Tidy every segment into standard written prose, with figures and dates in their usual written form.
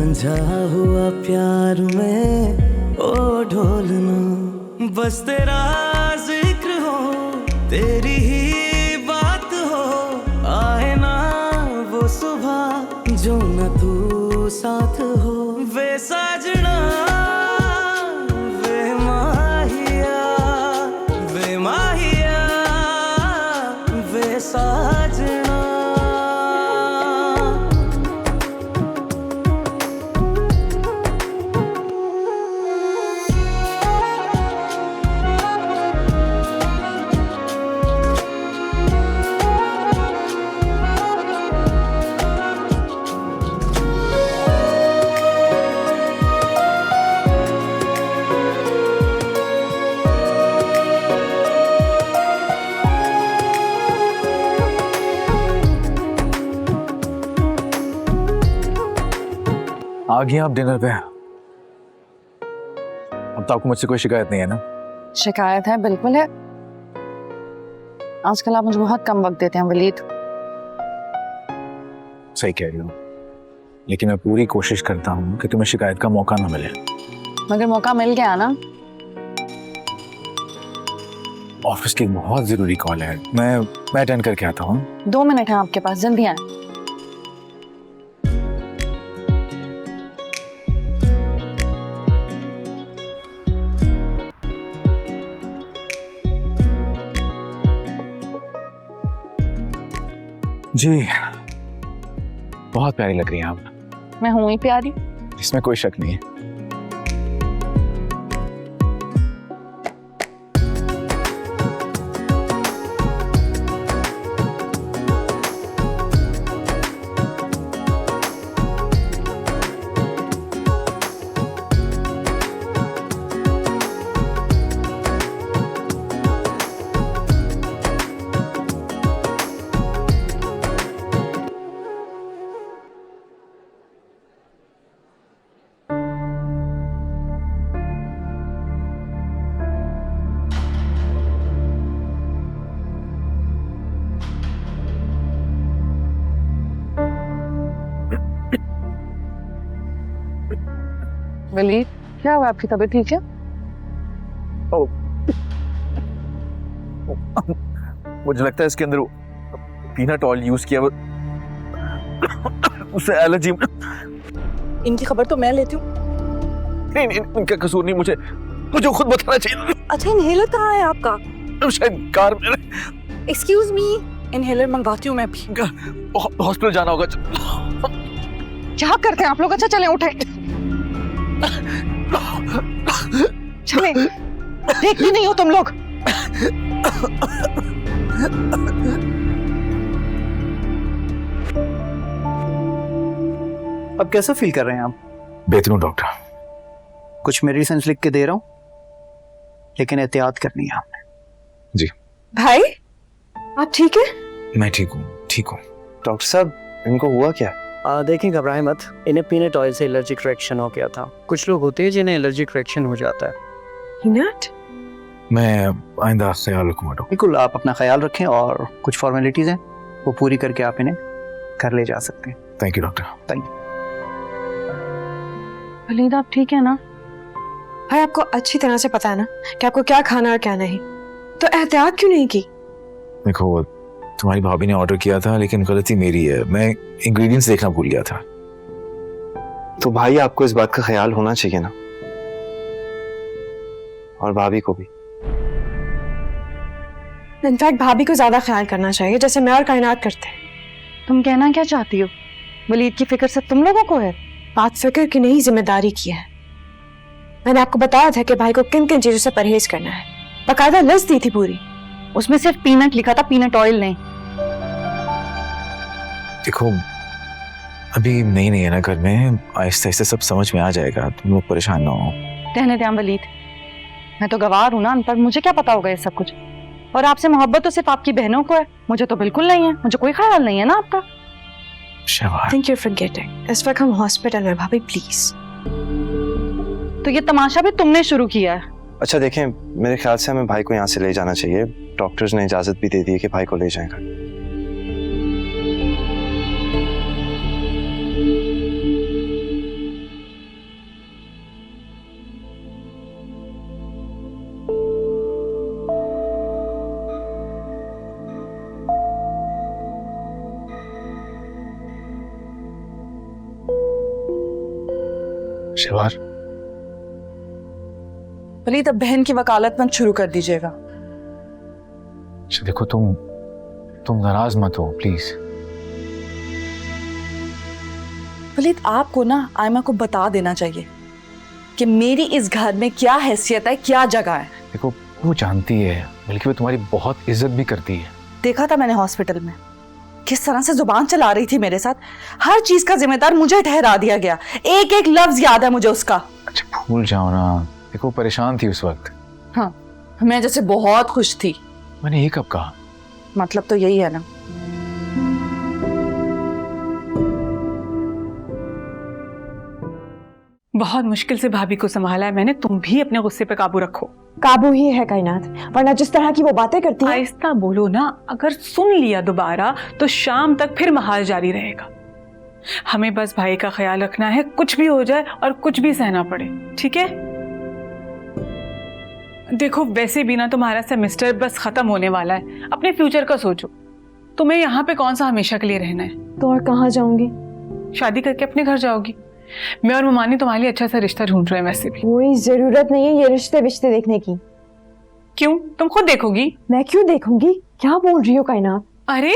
रांझा हुआ प्यार में ओ ढोलना, बस तेरा जिक्र हो, तेरी ही बात हो, आए ना वो सुबह जो न तू साथ हो। वे साजना वे माहिया, वे माहिया, वे साजना। आ गए आप डिनर पे? अब तो आपको मुझसे कोई शिकायत नहीं है ना? शिकायत है, बिल्कुल है। आजकल आप मुझे बहुत कम वक्त देते हैं वलीद। सही कह रही हो, लेकिन मैं पूरी कोशिश करता हूँ कि तुम्हें शिकायत का मौका ना मिले। मगर मौका मिल गया ना। ऑफिस की एक बहुत जरूरी कॉल है, मैं अटेंड करके आता हूँ। 2 मिनट हैं आपके पास, जल्दी आए। जी, बहुत प्यारी लग रही हैं आप। मैं हूं ही प्यारी। इसमें कोई शक नहीं है। वलीद, क्या हुआ? आपकी तबीयत ठीक है? मुझे लगता है इसके अंदर पीनट ऑयल यूज किया, उससे एलर्जी। इनकी खबर तो मैं लेती हूँ। नहीं, इनका कसूर नहीं, मुझे खुद बताना चाहिए। अच्छा, इनहेलर कहाँ है आपका? शायद कार में। एक्सक्यूज मी, इनहेलर मंगवाती हूँ मैं भी। हॉस्पिटल जाना होगा। क्या करते हैं आप लोग? अच्छा चले, उठे चले। देखती नहीं हो तुम लोग? अब कैसा फील कर रहे हैं आप? बेहतर हूँ डॉक्टर। कुछ मेडिसिन लिख के दे रहा हूँ, लेकिन एहतियात करनी है आपने। जी भाई, आप ठीक है? मैं ठीक हूँ। डॉक्टर साहब, इनको हुआ क्या? देखें, घबराएं मत। इन्हें पीनट ऑयल से एलर्जिक रिएक्शन हो गया था। कुछ लोग होते हैं जिन्हें एलर्जिक रिएक्शन हो जाता है। पीनट? मैं आइंदा ख्याल रखूंगा डॉक्टर। बिल्कुल, आप अपना ख्याल रखें और कुछ फॉर्मेलिटीज हैं वो पूरी करके आप इन्हें घर ले जा सकते हैं। Thank you doctor. Thank you. Walid, आप ठीक है ना? भाई, आपको अच्छी तरह से पता है ना कि आपको क्या खाना और क्या नहीं, तो एहतियात क्यों नहीं की? देखो, तुम्हारी भाभी ने ऑर्डर किया था, लेकिन गलती मेरी है। मैं इंग्रेडिएंट्स देखना भूल गया था। तो भाई, आपको इस बात का ख्याल होना चाहिए ना, और भाभी को भी। इनफैक्ट भाभी को ज्यादा ख्याल करना चाहिए, जैसे मैं और कायनात करते हैं। तुम कहना क्या चाहती हो? वलीद की फिक्र सब तुम लोगों को है? बात फिक्र की नहीं, जिम्मेदारी की है। मैंने आपको बताया था कि भाई को किन किन चीजों से परहेज करना है, बकायदा लिस्ट दी थी पूरी। उसमें सिर्फ पीनट लिखा था, पीनट ऑयल नहीं। देखो, अभी नहीं है ना घर में, आहिस्ते आहिस्ते सब समझ में आ जाएगा। तुम लोग परेशान ना हो। रहने दे वलीद, मैं तो गवार हूं ना अनपढ़, मुझे क्या पता होगा ये सब कुछ। और आपसे मोहब्बत तो सिर्फ आपकी बहनों को है, मुझे तो बिल्कुल नहीं है। मुझे कोई ख्याल नहीं है ना आपका। Think you're forgetting. इस वक्त हम हॉस्पिटल में भाभी, प्लीज। तो ये तमाशा भी तुमने शुरू किया है। अच्छा देखें, मेरे ख्याल से हमें भाई को यहाँ से ले जाना चाहिए। डॉक्टर्स ने इजाजत भी दे दी है कि भाई को ले जाएगा। शिवार, वलीद अब बहन की वकालत मत शुरू कर दीजिएगा। अच्छा देखो, तुम नाराज मत हो प्लीज। वलीद आपको ना आयमा को बता देना चाहिए कि मेरी इस घर में क्या हैसियत है, क्या जगह है। देखो वो जानती है, बल्कि वो तुम्हारी बहुत इज्जत भी करती है। देखा था मैंने हॉस्पिटल में किस तरह से जुबान चला रही थी मेरे साथ। हर चीज का जिम्मेदार मुझे ठहरा दिया गया, एक एक लफ्ज याद है मुझे उसका। अच्छा भूल जाओ ना, देखो परेशान थी उस वक्त। हाँ, मैं जैसे बहुत खुश थी। मैंने ये कब कहा? मतलब तो यही है ना। बहुत मुश्किल से भाभी को संभाला है मैंने, तुम भी अपने गुस्से पे काबू रखो। काबू ही है कायनात, वरना जिस तरह की वो बातें करती है। आहिस्ता बोलो ना, अगर सुन लिया दोबारा तो शाम तक फिर महाल जारी रहेगा। हमें बस भाई का ख्याल रखना है, कुछ भी हो जाए और कुछ भी सहना पड़े, ठीक है? देखो वैसे भी ना तुम्हारा सेमेस्टर बस खत्म होने वाला है, अपने फ्यूचर का सोचो। तुम्हें यहाँ पे कौन सा हमेशा के लिए रहना है? तो और कहाँ जाऊंगी? शादी करके अपने घर जाओगी। मैं और ममानी तुम्हारे लिए अच्छा सा रिश्ता ढूंढ रहे हैं वैसे भी। कोई जरूरत नहीं है ये रिश्ते देखने की। क्यों, तुम खुद देखोगी। मैं क्यों देखूंगी? क्या बोल रही हो कायनात? अरे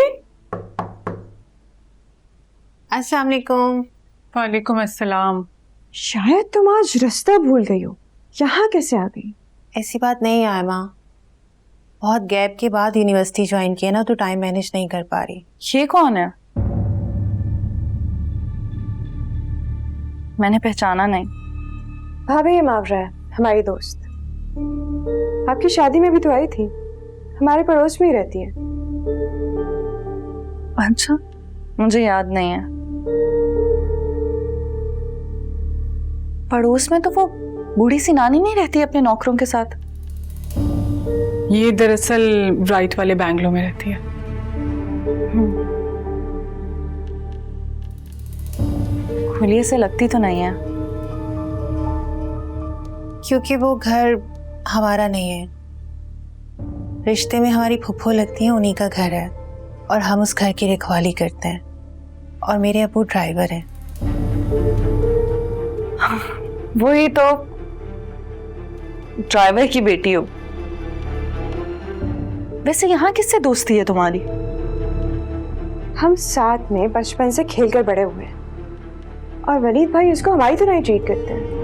अस्सलाम वालेकुम। वालेकुम अस्सलाम। शायद तुम आज रास्ता भूल गई हो, यहाँ कैसे आ गई? ऐसी बात नहीं है आयमा, बहुत गैप के बाद यूनिवर्सिटी ज्वाइन किया ना, तो टाइम मैनेज नहीं कर पा रही। ये कौन है? मैंने पहचाना नहीं। भाभी ये मावरा है, हमारी दोस्त। आपकी शादी में भी तो आई थी, हमारे पड़ोस में ही रहती है। अच्छा, मुझे याद नहीं है। पड़ोस में तो वो बूढ़ी सी नानी नहीं रहती अपने नौकरों के साथ? ये दरअसल राइट वाले बैंगलोर में रहती है। खुली से लगती तो नहीं है। क्योंकि वो घर हमारा नहीं है, रिश्ते में हमारी फुफ्फो लगती है, उन्हीं का घर है और हम उस घर की रखवाली करते हैं। और मेरे अब्बू ड्राइवर हैं। वही तो, ड्राइवर की बेटी हो। वैसे यहाँ किससे दोस्ती है तुम्हारी? हम साथ में बचपन से खेलकर बड़े हुए हैं और वलीद भाई उसको हमारी तरह ही ट्रीट करते हैं।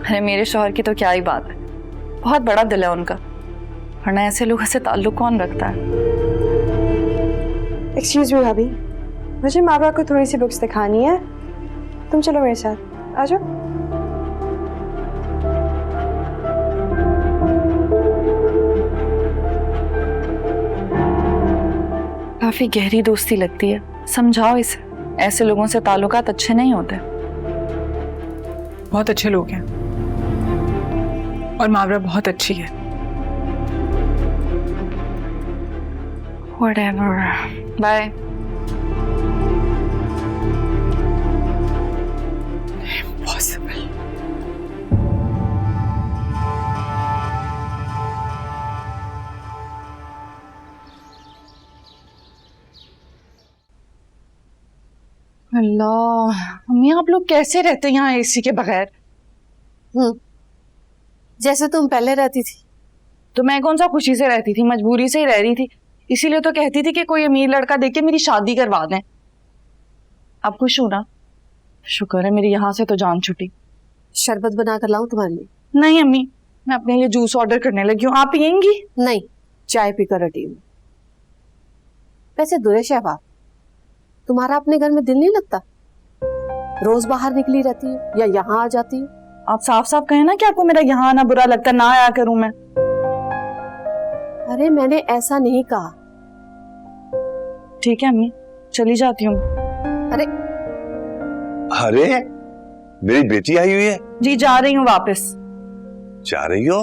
अरे मेरे शौहर की तो क्या ही बात है, बहुत बड़ा दिल है उनका, वरना ऐसे लोगों से ताल्लुक कौन रखता है? एक्सक्यूज मी भाभी, मुझे माँ बाप को थोड़ी सी बुक्स दिखानी है, तुम चलो मेरे साथ, आ जाओ। काफी गहरी दोस्ती लगती है, समझाओ इसे, ऐसे लोगों से ताल्लुकात अच्छे नहीं होते। बहुत अच्छे लोग हैं और मावरा बहुत अच्छी है। Whatever. Bye. Impossible. अल्लाह, मम्मी आप लोग कैसे रहते हैं यहाँ एसी के बगैर? जैसे तुम पहले रहती थी। तो मैं कौन सा खुशी से रहती थी, मजबूरी से ही रह रही थी। इसीलिए तो कहती थी कि कोई अमीर लड़का देख के मेरी शादी करवा दें। अब खुश हूं ना? शुक्र है मेरी यहाँ से तो जान छुटी। शरबत बना कर लाऊं तुम्हारे लिए? नहीं अम्मी, मैं अपने लिए जूस ऑर्डर करने लगी हूँ, आप पियेंगी? नहीं, चाय पीकर हटी हूँ। वैसे दुरे शहबाब, तुम्हारा अपने घर में दिल नहीं लगता? रोज बाहर निकली रहती है या यहाँ आ जाती है? आप साफ साफ कहें ना कि आपको मेरा यहाँ आना बुरा लगता, ना आया करूं मैं। अरे मैंने ऐसा नहीं कहा। ठीक है अम्मी, चली जाती हूँ। अरे अरे मेरी बेटी आई हुई है। जी जा रही हूँ वापस। जा रही हो?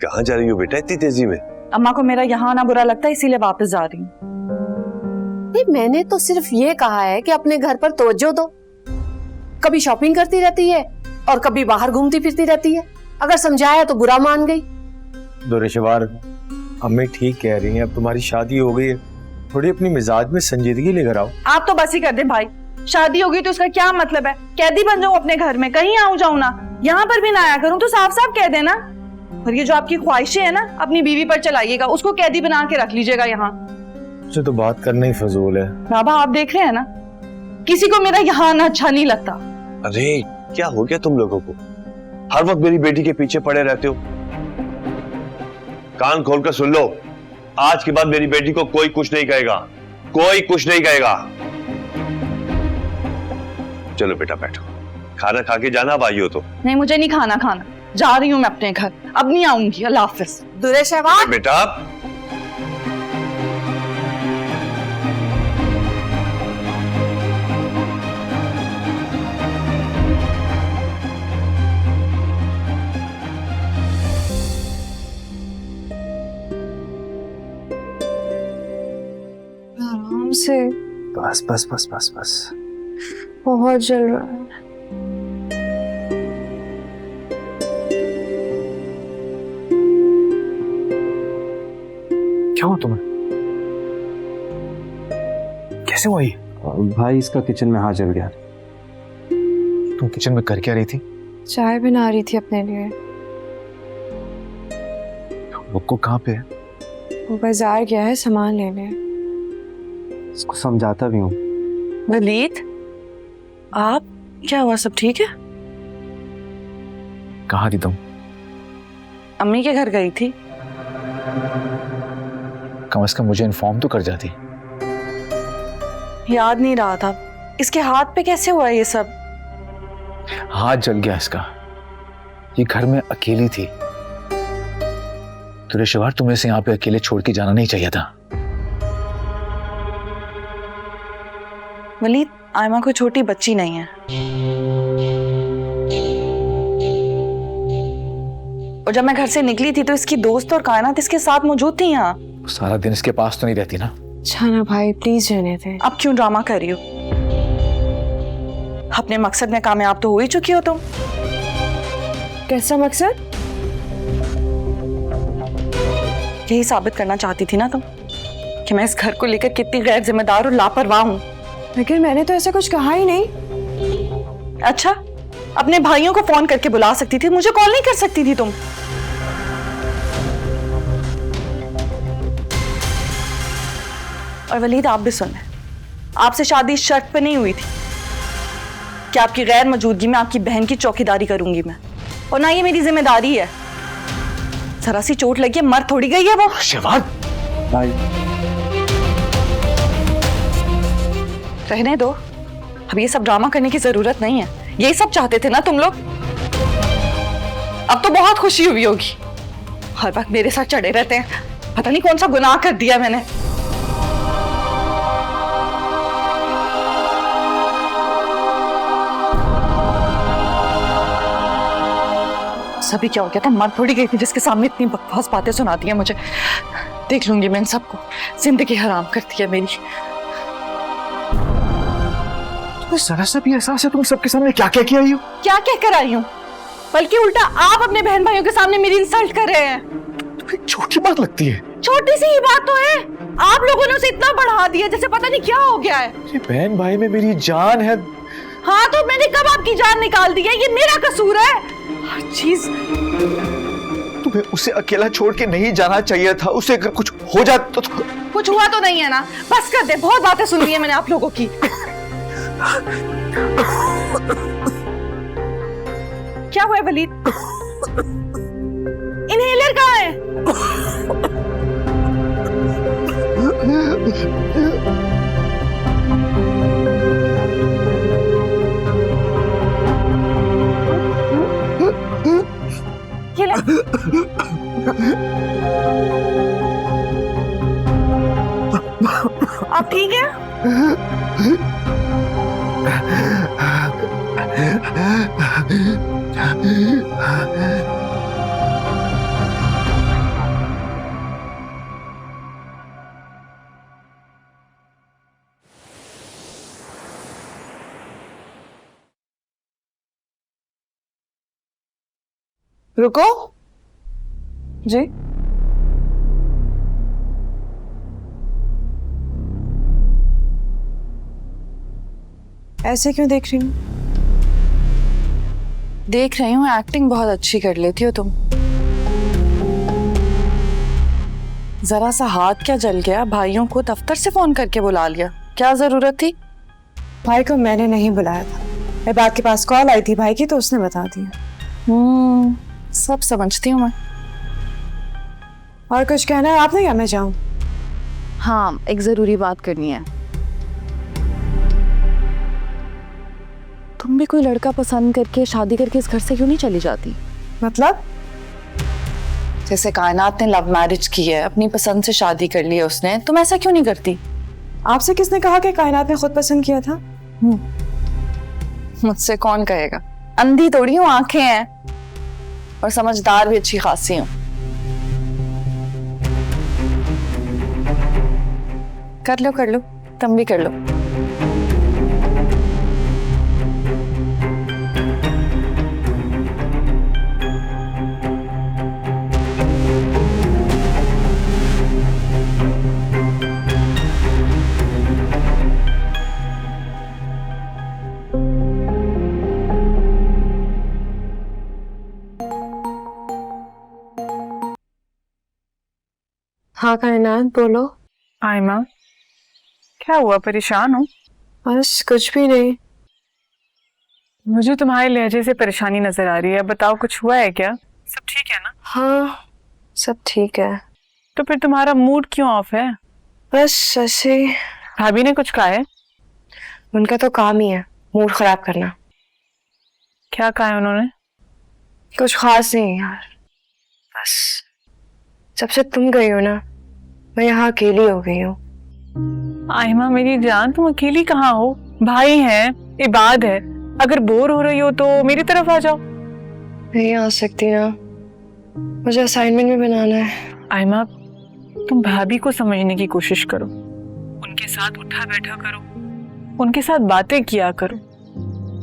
कहाँ जा रही हो बेटा इतनी तेजी में? अम्मा को मेरा यहाँ आना बुरा लगता है, इसीलिए वापस जा रही हूँ। मैंने तो सिर्फ ये कहा है कि अपने घर पर तवज्जो दो। कभी शॉपिंग करती रहती है और कभी बाहर घूमती फिरती रहती है। अगर समझाया तो बुरा मान गई। दुरेशवार, अम्मी ठीक कह रही हैं, अब तुम्हारी शादी हो गई है, थोड़ी अपनी मिजाज में संजीदगी लेकर आओ। आप तो बस ही कर दें भाई, शादी होगी तो उसका क्या मतलब है? कैदी बन जाऊं अपने घर में, कहीं आऊं जाऊं ना, यहाँ पर भी ना आया करूं, तो साफ साफ कह देना। और ये जो आपकी ख्वाहिशें है ना, अपनी बीवी पर चलाइएगा, उसको कैदी बना के रख लीजिएगा यहाँ। मुझे तो बात करना ही फजूल है। बाबा आप देख रहे हैं ना, किसी को मेरा यहाँ आना अच्छा नहीं लगता। अरे क्या हो गया तुम लोगों को? हर वक्त मेरी बेटी के पीछे पड़े रहते हो। कान खोलकर सुन लो, आज के बाद मेरी बेटी को कोई कुछ नहीं कहेगा, कोई कुछ नहीं कहेगा। चलो बेटा बैठो, खाना खा के जाना, अब आई हो तो। नहीं मुझे नहीं खाना, जा रही हूँ मैं अपने घर, अब नहीं आऊंगी। अल्लाह हाफिज। दुरेशवार बेटा आराम से, बस बस बस बस बस। बहुत जल रहा है। क्या हुआ तुम्हें? कैसे हुआ ये? भाई इसका किचन में हाथ जल गया। तुम किचन में कर क्या रही थी? चाय बना रही थी अपने लिए। वो कहाँ पे है? वो बाजार गया है सामान लेने। इसको समझाता भी हूँ। वलीद आप, क्या हुआ, सब ठीक है? कहाँ थी तुम? अम्मी के घर गई थी। कम से कम मुझे इन्फॉर्म तो कर जाती। याद नहीं रहा था। इसके हाथ पे कैसे हुआ ये सब? हाथ जल गया इसका। ये घर में अकेली थी। तुरेशवार, तुम्हें इसे यहाँ पे अकेले छोड़ के जाना नहीं चाहिए था। वलीद आयमा कोई छोटी बच्ची नहीं है, और जब मैं घर से निकली थी तो इसकी दोस्त और कायनात इसके साथ मौजूद थी यहाँ। सारा दिन इसके पास तो नहीं रहती ना। छाना भाई प्लीज रहने दे। अब क्यों ड्रामा कर रही हो? अपने मकसद में कामयाब तो हो ही चुकी हो तुम। कैसा मकसद? यही साबित करना चाहती थी ना तुम कि मैं इस घर को लेकर कितनी गैर जिम्मेदार और लापरवाह हूँ। लेकिन मैंने तो ऐसा कुछ कहा ही नहीं। अच्छा, अपने भाइयों को फोन करके बुला सकती थी, मुझे कॉल नहीं कर सकती थी तुम? और वलीद आप भी सुन लें, आपसे शादी इस शर्त पे नहीं हुई थी कि आपकी गैर मौजूदगी में आपकी बहन की चौकीदारी करूंगी मैं, और ना ये मेरी जिम्मेदारी है। जरा सी चोट लगी है, मर थोड़ी गई है वो। शिवान भाई रहने दो, अब ये सब ड्रामा करने की जरूरत नहीं है। यही सब चाहते थे ना तुम लोग? अब तो बहुत खुशी हुई होगी। हर वक्त मेरे साथ चढ़े रहते हैं, पता नहीं कौन सा गुनाह कर दिया मैंने। सभी क्या हो गया था? मर थोड़ी गई थी जिसके सामने इतनी बकवास बातें सुनाती है मुझे। देख लूंगी मैं इन सबको, जिंदगी हराम करती है मेरी। जरा सा भी एहसास है तुम सबके सामने क्या क्या किया? क्या कह कर आई हूँ? बल्कि उल्टा आप अपने बहन भाइयों के सामने मेरी इंसल्ट कर रहे हैं। तुम्हें छोटी बात लगती है? छोटी सी ही बात तो है, आप लोगों ने उसे इतना बढ़ा दिया जैसे पता नहीं क्या हो गया है। ये बहन भाई में मेरी जान है। हाँ तो मैंने कब आपकी जान निकाल दी है? ये मेरा कसूर है हर चीज। तुम्हें उसे अकेला छोड़ के नहीं जाना चाहिए था। उसे अगर कुछ हो जाता तो। कुछ हुआ तो नहीं है ना? बस कर दे, बहुत बातें सुन ली है मैंने आप लोगों की। क्या हुआ वलीद? इनहेलर कहाँ है? ये ले। आप ठीक है? रुको जी। ऐसे क्यों देख रही हूँ? देख रही हूँ, एक्टिंग बहुत अच्छी कर लेती हो तुम। जरा सा हाथ क्या जल गया, भाइयों को दफ्तर से फोन करके बुला लिया, क्या जरूरत थी? भाई को मैंने नहीं बुलाया था, मैं बात के पास कॉल आई थी भाई की तो उसने बता दिया। सब समझती हूँ मैं। और कुछ कहना है आपने या मैं जाऊँ? हाँ, एक जरूरी बात करनी है। तुम भी कोई लड़का पसंद करके शादी करके इस घर से क्यों नहीं चली जाती? मतलब? जैसे कायनात ने लव मैरिज की है, अपनी पसंद से शादी कर ली है उसने, तुम ऐसा क्यों नहीं करती? आपसे किसने कहा कि कायनात ने खुद पसंद किया था? मुझसे कौन कहेगा, अंधी थोड़ी हूँ, आंखें हैं और समझदार भी अच्छी खासी हूँ। कर लो, तुम भी कर लो। हाँ कायनात बोलो। आयमा, क्या हुआ, परेशान हो? बस कुछ भी नहीं। मुझे तुम्हारे लहजे से परेशानी नजर आ रही है, बताओ कुछ हुआ है क्या? सब ठीक है ना? हाँ सब ठीक है। तो फिर तुम्हारा मूड क्यों ऑफ है? बस ऐसे। भाभी ने कुछ कहा है? उनका तो काम ही है मूड खराब करना। क्या कहा है उन्होंने? कुछ खास नहीं यार, बस जब से तुम गई हो ना मैं यहाँ अकेली हो गई हूँ। आयमा मेरी जान, तुम अकेली कहाँ हो? भाई है, इबाद है, अगर बोर हो रही हो तो मेरी तरफ आ जाओ। नहीं आ सकती ना, मुझे असाइनमेंट भी बनाना है। आयमा, तुम भाभी को समझने की कोशिश करो, उनके साथ उठा बैठा करो, उनके साथ बातें किया करो,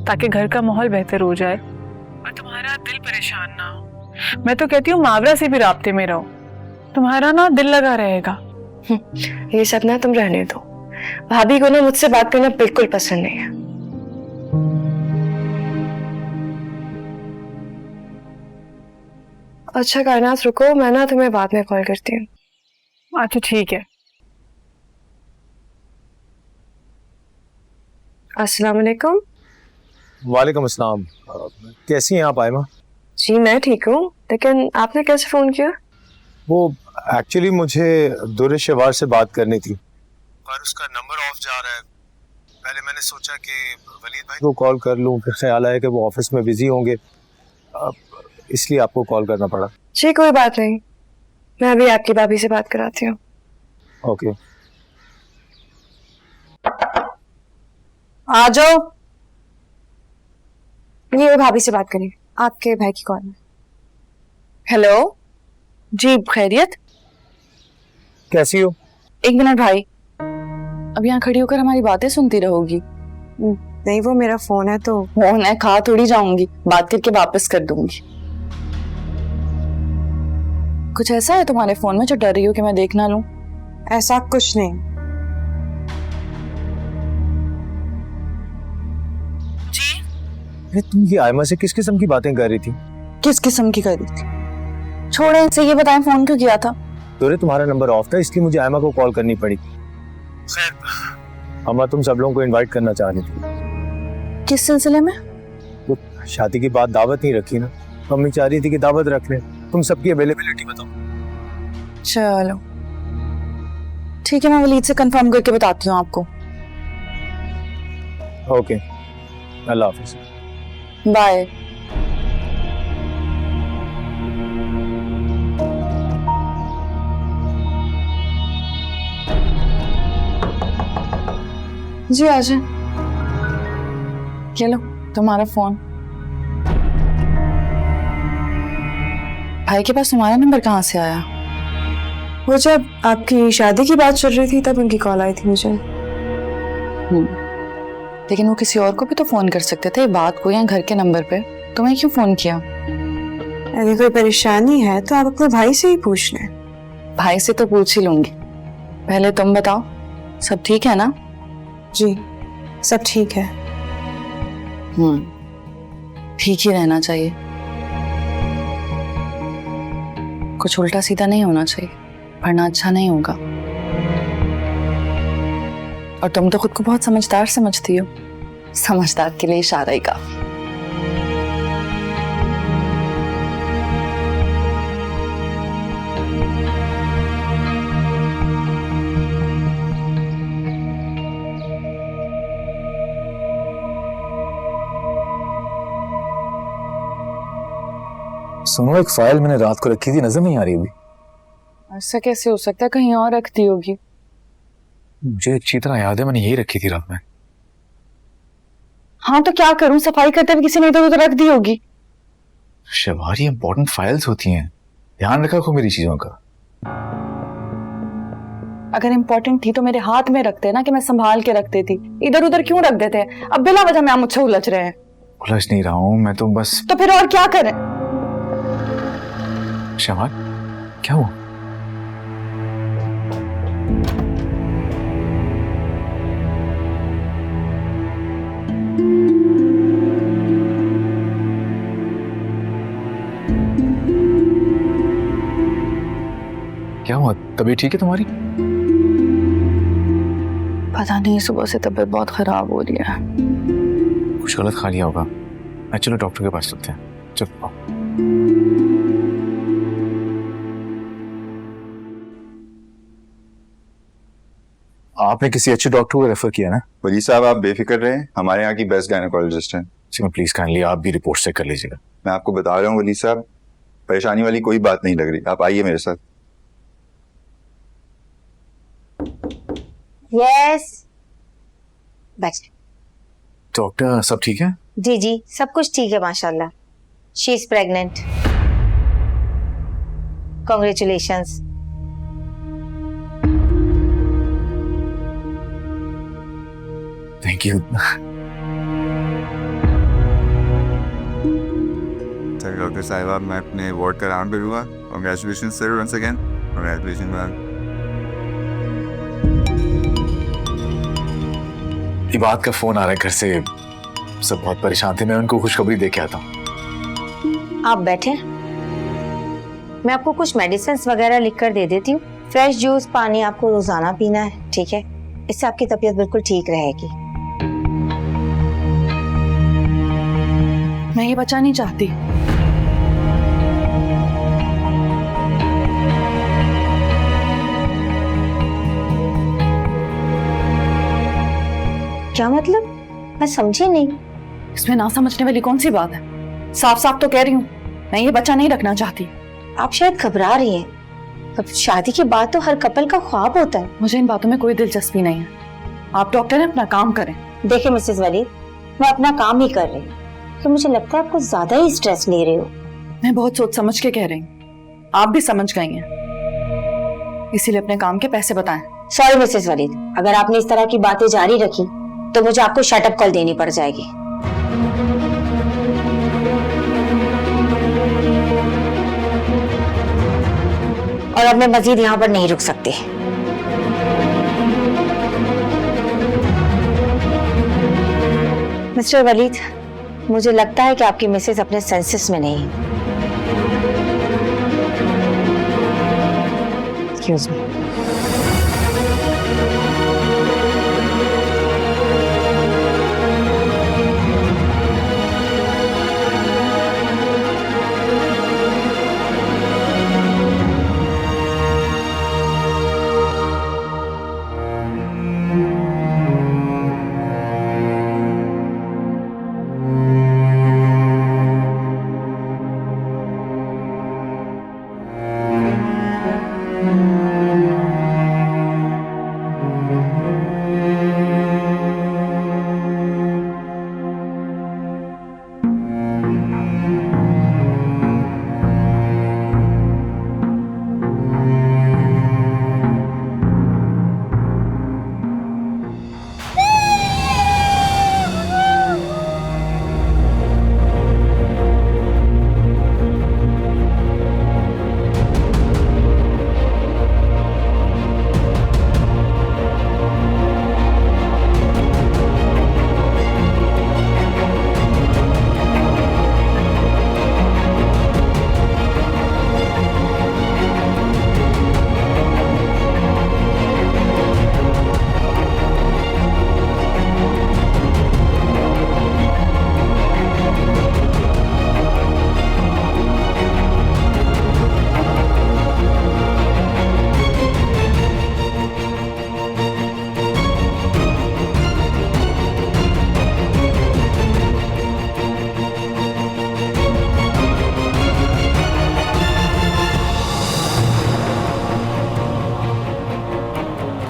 ताकि घर का माहौल बेहतर हो जाए और तुम्हारा दिल परेशान ना हो। मैं तो कहती हूँ मावरा से भी राब्ते में रहो, तुम्हारा ना दिल लगा रहेगा। ये सब ना तुम रहने दो, भाभी को ना मुझसे बात करना बिल्कुल पसंद नहीं है। अच्छा कायनात रुको, मैं ना तुम्हें बाद में कॉल करती हूँ। अच्छा ठीक है। अस्सलाम वालेकुम। वालेकुम अस्सलाम। कैसी हैं आप आयमा? जी मैं ठीक हूँ, लेकिन आपने कैसे फोन किया? वो एक्चुअली मुझे दुर्र शवार से बात करनी थी, पर उसका नंबर ऑफ जा रहा है। पहले मैंने सोचा कि वलीद भाई को कॉल कर लूं, फिर ख्याल आया कि वो ऑफिस में बिजी होंगे, इसलिए आपको कॉल करना पड़ा। जी कोई बात नहीं, मैं अभी आपकी भाभी से बात कराती हूँ। ओके। आ जाओ। ये भाभी से बात करें, आपके भाई की कॉल है। हेलो जी, खैरियत? कैसी हो? एक मिनट भाई, अब यहाँ खड़ी होकर हमारी बातें सुनती रहोगी? नहीं वो मेरा फोन है तो। फोन है, खा थोड़ी जाऊंगी, बात करके वापस कर दूंगी। कुछ ऐसा है तुम्हारे फोन में जो डर रही हो कि मैं देख ना लूं? ऐसा कुछ नहीं। जी? अरे तुम ये आयमा से किस किस्म की बातें कर रही थी? किस किस्म की कर रही थी? छोड़े इसे, ये बताएं फोन क्यों किया था? दुर्र तुम्हारा नंबर ऑफ था, इसलिए मुझे आयमा को कॉल करनी पड़ी। खैर अम्मा तुम सब लोगों को इनवाइट करना चाह रही थी। किस सिलसिले में? तो शादी की बात दावत नहीं रखी ना, मम्मी चाह रही थी कि दावत रख लें। तुम सबकी अवेलेबिलिटी बताओ। चलो ठीक है, मैं वलीद से कंफर्म करके बताती हूँ आपको। ओके, अल्लाह हाफिज। बाय। जी आ जाए। ये लो तुम्हारा फोन। भाई के पास तुम्हारा नंबर कहाँ से आया? वो जब आपकी शादी की बात चल रही थी तब उनकी कॉल आई थी मुझे। लेकिन वो किसी और को भी तो फोन कर सकते थे, बात को या घर के नंबर पे, तुम्हें क्यों फोन किया? अगर कोई परेशानी है तो आप अपने भाई से ही पूछ लें। भाई से तो पूछ ही लूंगी, पहले तुम बताओ सब ठीक है ना? जी सब ठीक है। ठीक ही रहना चाहिए, कुछ उल्टा सीधा नहीं होना चाहिए, वरना अच्छा नहीं होगा। और तुम तो खुद को बहुत समझदार समझती हो, समझदार के लिए इशारा ही काफी। सुनो, एक फाइल मैंने रात को रखी थी, नजर नहीं आ रही अभी। ऐसा कैसे हो सकता है, कहीं और रखती होगी। मुझे अच्छी तरह याद है मैंने यही रखी थी रात में। हाँ तो क्या करूं, सफाई करते हुए किसी ने इधर उधर रख दी होगी। शिवारी, इंपॉर्टेंट फाइल्स होती हैं, ध्यान रखा करो मेरी चीजों का। अगर इम्पोर्टेंट थी तो मेरे हाथ में रखते ना, कि मैं संभाल के रख देती। इधर उधर क्यों रख देते हैं? अब बिला वजह में आप मुझसे उलझ रहे हैं। उलझ नहीं रहा हूं मैं, तो बस। तो फिर और क्या करें? शमा, क्या हुआ? क्या हुआ? तबीयत ठीक है तुम्हारी? पता नहीं, सुबह से तबीयत बहुत खराब हो रही है। कुछ गलत खा लिया होगा। चलो डॉक्टर के पास चलते हैं, चलो। आपने किसी अच्छे डॉक्टर को रेफर किया ना? वली साहब, आप बेफिक्र रहें, हमारे यहाँ की बेस्ट गायनेकोलॉजिस्ट हैं। जी, मैं प्लीज काइंडली आप भी रिपोर्ट चेक कर लीजिएगा। मैं आपको बता रहा हूँ वली साहब, परेशानी वाली कोई बात नहीं लग रही, आप आइए मेरे साथ। यस, बैठ। डॉक्टर, सब ठीक है? जी जी, सब कुछ ठीक है माशाल्लाह। She is pregnant. Congratulations. Thank you. Doctor साहिबा, मैं अपने वार्ड का राउंड करूँगा। Congratulation sir, once again congratulation ma'am. Ibad का फोन आ रहा है घर से, सब बहुत परेशान थे, मैं उनको खुशखबरी दे के आता हूँ। आप बैठे, मैं आपको कुछ मेडिसिन वगैरह लिख कर दे देती हूँ। फ्रेश जूस, पानी आपको रोजाना पीना है, ठीक है? इससे आपकी तबीयत बिल्कुल ठीक रहेगी। मैं ये बच्चा नहीं चाहती। क्या मतलब? मैं समझी नहीं। इसमें ना समझने वाली कौन सी बात है? साफ साफ तो कह रही हूँ, मैं ये बच्चा नहीं रखना चाहती। आप शायद घबरा रही हैं। अब शादी के बाद तो हर कपल का ख्वाब होता है। मुझे इन बातों में कोई दिलचस्पी नहीं है। आप डॉक्टर हैं, अपना काम करें। देखिए मिसेस वली, मैं अपना काम ही कर रही हूँ, तो मुझे लगता है आपको ज्यादा ही स्ट्रेस ले रहे हो। मैं बहुत सोच समझ के कह रही हूँ, आप भी समझ गई हैं, इसीलिए अपने काम के पैसे बताएं। सॉरी मिसेस वली, अगर आपने इस तरह की बातें जारी रखी तो मुझे आपको शटअप कॉल देनी पड़ जाएगी। और अब मैं मजीद यहाँ पर नहीं रुक सकती। मिस्टर वलीद, मुझे लगता है कि आपकी मिसेस अपने सेंसेस में नहीं। Excuse me.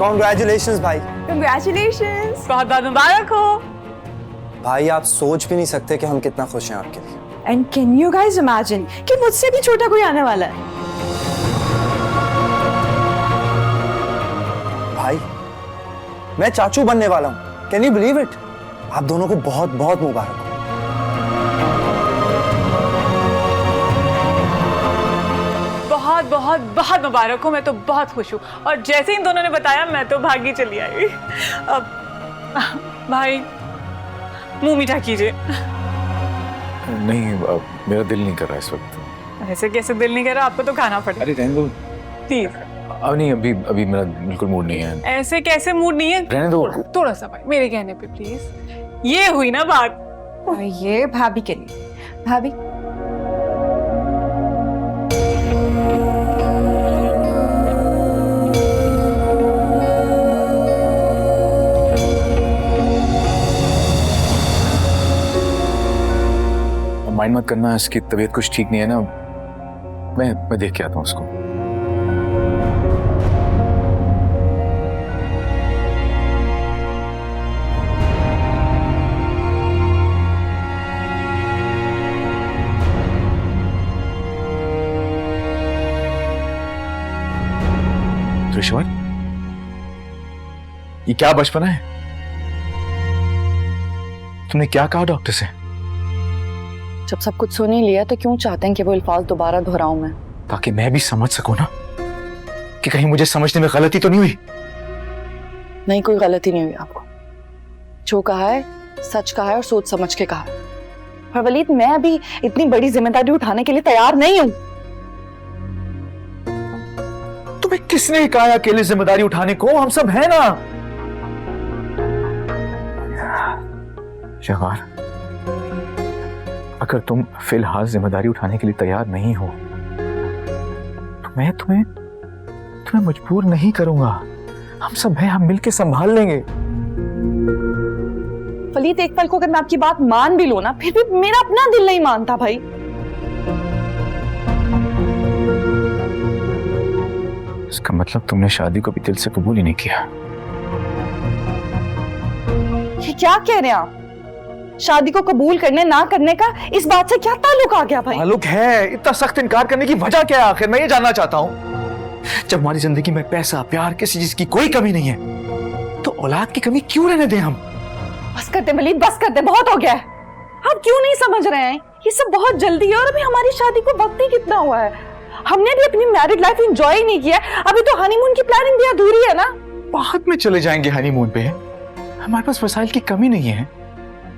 कॉन्ग्रेचुलेशंस भाई। कंग्रेचुलेशंस, बहुत बहुत मुबारक हो। भाई आप सोच भी नहीं सकते कि हम कितना खुश हैं आपके लिए। And can you guys imagine कि मुझसे भी छोटा कोई आने वाला है। भाई मैं चाचू बनने वाला हूँ, कैन यू बिलीव इट? आप दोनों को बहुत बहुत मुबारक हो। बहुत बहुत बहुत मुबारक हो, मैं तो बहुत खुश हूँ। और जैसे इन दोनों ने बताया मैं तो भागी चली आई। अब भाई मुंह मीठा कीजिए। नहीं, मेरा दिल नहीं कर रहा इस वक्त। ऐसे कैसे दिल नहीं कर रहा? आपको तो खाना पड़ेगा। अरे रहने दो प्लीज। अब नहीं, अभी अभी मेरा बिल्कुल मूड नहीं है। ऐसे कैसे मूड नहीं है? रहने दो। थोड़ा सा भाई, मेरे कहने पे प्लीज। ये हुई ना बात। ये भाभी के लिए। भाभी माइंड मत करना, इसकी तबीयत कुछ ठीक नहीं है ना। मैं देख के आता हूँ उसको। त्रिशवर, ये क्या बचपना है? तुमने क्या कहा डॉक्टर से? जब सब कुछ सुन ही लिया तो क्यों चाहते हैं कि वो अल्फाज दोबारा दोहराऊं मैं? ताकि मैं भी समझ सकूं ना, कि कहीं मुझे समझने में गलती तो नहीं हुई। नहीं, कोई गलती नहीं हुई आपको। जो कहा है सच कहा है और सोच समझ के कहा है। पर वलीद, मैं अभी इतनी बड़ी जिम्मेदारी उठाने के लिए तैयार नहीं हूं। तुम्हें किसने कहा अकेले जिम्मेदारी उठाने को? हम सब हैं ना। शहवार, अगर तुम फिलहाल जिम्मेदारी उठाने के लिए तैयार नहीं हो तो मैं तुम्हें मजबूर नहीं करूंगा। हम सब हैं, हम मिलके संभाल लेंगे। वलीद, एक पल को अगर मैं आपकी बात मान भी लूं ना, फिर भी मेरा अपना दिल नहीं मानता भाई। इसका मतलब तुमने शादी को भी दिल से कबूल ही नहीं किया। ये क्या कह रहे हैं आप? शादी को कबूल करने ना करने का इस बात से क्या ताल्लुक आ गया भाई? ताल्लुक है। इतना सख्त इनकार करने की वजह क्या है आखिर? मैं ये जानना चाहता हूँ। जब हमारी जिंदगी में पैसा, प्यार, किसी चीज की कोई कमी नहीं है, तो औलाद की कमी क्यों रहने दें हम? बस कर दे वलीद, बस कर दे, बहुत हो गया है। आप क्यों नहीं समझ रहे हैं? ये सब बहुत जल्दी है और अभी हमारी शादी को वक्त ही कितना हुआ है। हमने भी अपनी मैरिड लाइफ एंजॉय ही नहीं किया। अभी तो हनीमून की प्लानिंग भी अधूरी है ना। बाद में चले जाएंगे हनीमून पे। हमारे पास वसाइल की कमी नहीं है।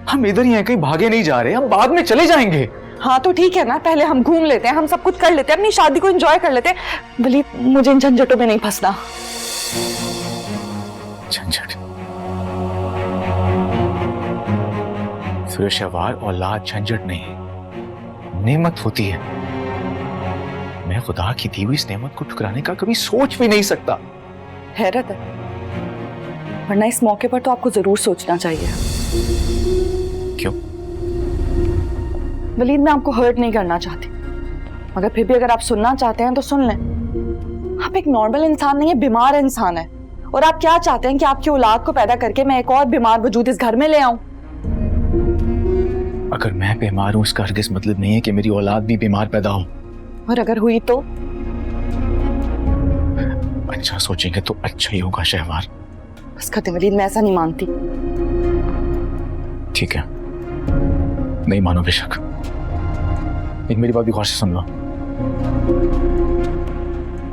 हम इधर ही हैं, कहीं भागे नहीं जा रहे। हम बाद में चले जाएंगे। हाँ तो ठीक है ना, पहले हम घूम लेते हैं, हम सब कुछ कर लेते हैं, अपनी शादी को एंजॉय कर लेते हैं। वलीद, मुझे इन झंझटों में नहीं फंसना। झंझट? सुरेशवार, औलाद झंझट नहीं है, नेमत होती है। मैं खुदा की दी हुई इस नेमत को ठुकराने का कभी सोच भी नहीं सकता। हैरत है, वरना इस मौके पर तो आपको जरूर सोचना चाहिए। क्यों? वलीद, मैं आपको हर्ट नहीं करना चाहती, मगर फिर भी अगर आप सुनना चाहते हैं तो सुन लें। आप एक नॉर्मल इंसान नहीं है, बीमार इंसान है। और आप क्या चाहते हैं कि आपकी औलाद को पैदा करके मैं एक और बीमार वजूद इस घर में ले आऊं? अगर मैं बीमार हूं इसका हरगिज़ मतलब नहीं है कि मेरी औलाद भी बीमार पैदा हो। और अगर हुई तो? अच्छा सोचेंगे तो अच्छा ही होगा शहवार। बस करते वलीद, मैं ऐसा नहीं मानती। ठीक है, नहीं मानो बेशक, लेकिन मेरी बात भी गौर से सुन लो।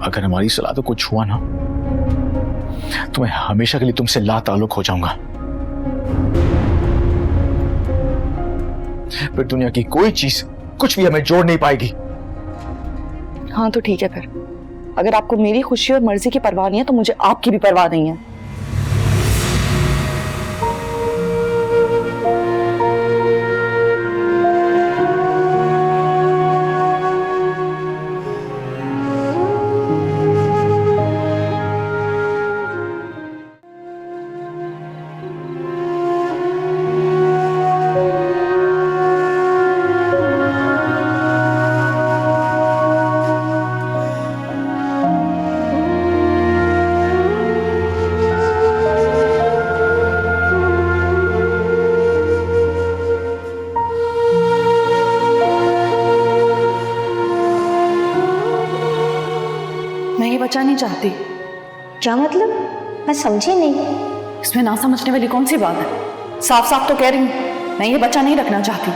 अगर हमारी सलाह तो कुछ हुआ ना तो मैं हमेशा के लिए तुमसे ला ताल्लुक हो जाऊंगा। फिर दुनिया की कोई चीज कुछ भी हमें जोड़ नहीं पाएगी। हाँ तो ठीक है, फिर अगर आपको मेरी खुशी और मर्जी की परवाह नहीं है तो मुझे आपकी भी परवाह नहीं है। बच्चा नहीं चाहती। क्या मतलब? मैं समझी नहीं। इसमें ना समझने वाली कौन सी बात है? साफ साफ तो कह रही हूँ, मैं ये बच्चा नहीं रखना चाहती।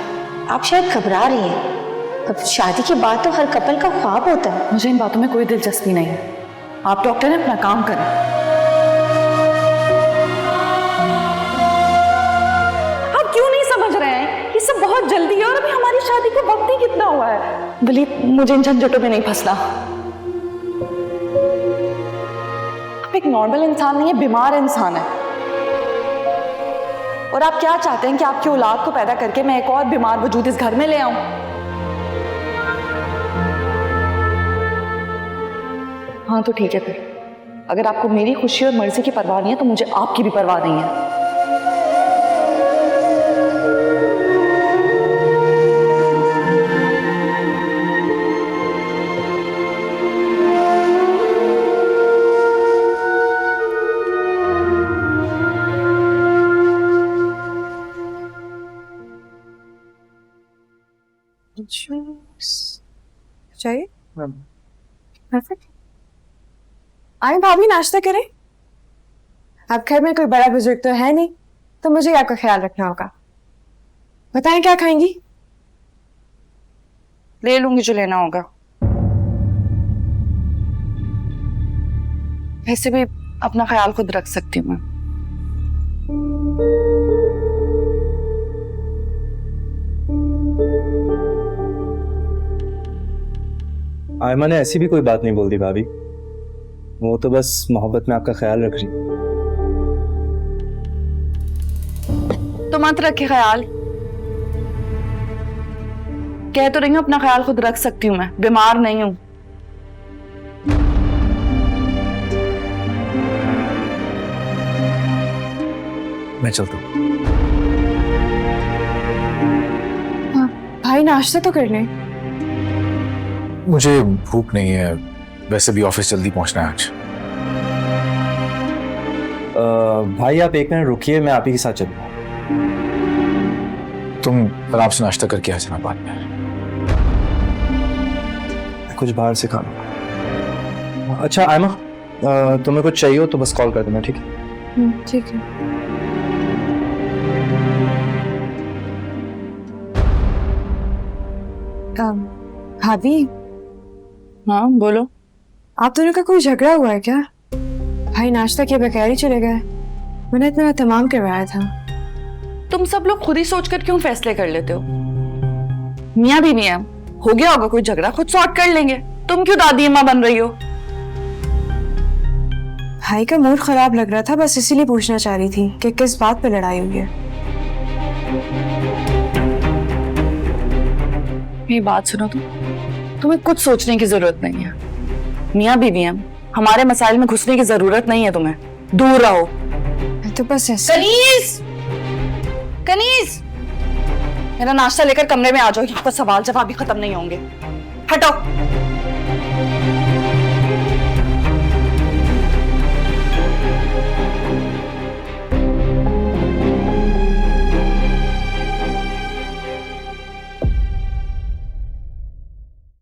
आप शायद घबरा रही हैं। अब शादी के बाद तो हर कपल का ख्वाब होता है। मुझे इन बातों में कोई दिलचस्पी नहीं है। आप डॉक्टर हैं, अपना काम करें। आप क्यों नहीं समझ रहे हैं? ये सब बहुत जल्दी है और अभी हमारी शादी को वक्त ही कितना हुआ है। वलीद, मुझे इन झंझटों में नहीं फंसना। आप एक नॉर्मल इंसान नहीं है, बीमार इंसान है। और आप क्या चाहते हैं कि आपकी औलाद को पैदा करके मैं एक और बीमार वजूद इस घर में ले आऊं? हाँ तो ठीक है फिर, अगर आपको मेरी खुशी और मर्जी की परवाह नहीं है तो मुझे आपकी भी परवाह नहीं है। चाहिए? परफेक्ट। आए भाभी, नाश्ता करें। अब घर में कोई बड़ा बुजुर्ग तो है नहीं, तो मुझे आपका ख्याल रखना होगा। बताएं क्या खाएंगी? ले लूंगी जो लेना होगा। वैसे भी अपना ख्याल खुद रख सकती हूँ मैं। आयमा ने ऐसी भी कोई बात नहीं बोल दी भाभी, वो तो बस मोहब्बत में आपका ख्याल रख रही। तो मत रखे ख्याल। कह तो रही हूँ अपना ख्याल खुद रख सकती हूँ मैं, बीमार नहीं हूं। मैं चलता हूँ। भाई नाश्ता तो कर लें। मुझे भूख नहीं है, वैसे भी ऑफिस जल्दी पहुंचना है आज। भाई आप एक मिनट रुकिए, मैं आप ही के साथ चलूंगा। तुम आराम से नाश्ता करके आ जाना बाद में। कुछ बाहर से खाना। अच्छा आयमा, तुम्हें कुछ चाहिए हो तो बस कॉल कर देना, ठीक है? ठीक है। भाभी। हाँ बोलो। आप दोनों का कोई झगड़ा हुआ है क्या? भाई नाश्ता किए बगैर ही चले गए। मैंने इतना तमाम करवाया था। तुम सब लोग खुद ही सोचकर क्यों फैसले कर लेते हो? मियाँ भी नहीं है, हो गया होगा कोई झगड़ा, खुद सॉर्ट कर लेंगे। तुम क्यों दादी अम्मा बन रही हो? भाई का मूड खराब लग रहा था, बस इसीलिए पूछना चाह रही थी कि किस बात पे लड़ाई हुई है। मेरी बात सुनो, तुम्हें कुछ सोचने की जरूरत नहीं है। मियाँ बीवी हैं, हमारे मसाइल में घुसने की जरूरत नहीं है तुम्हें। दूर रहो। तो बस ऐसे। कनीज, कनीज, मेरा नाश्ता लेकर कमरे में आ जाओ। यहाँ पर सवाल जवाब भी खत्म नहीं होंगे। हटो।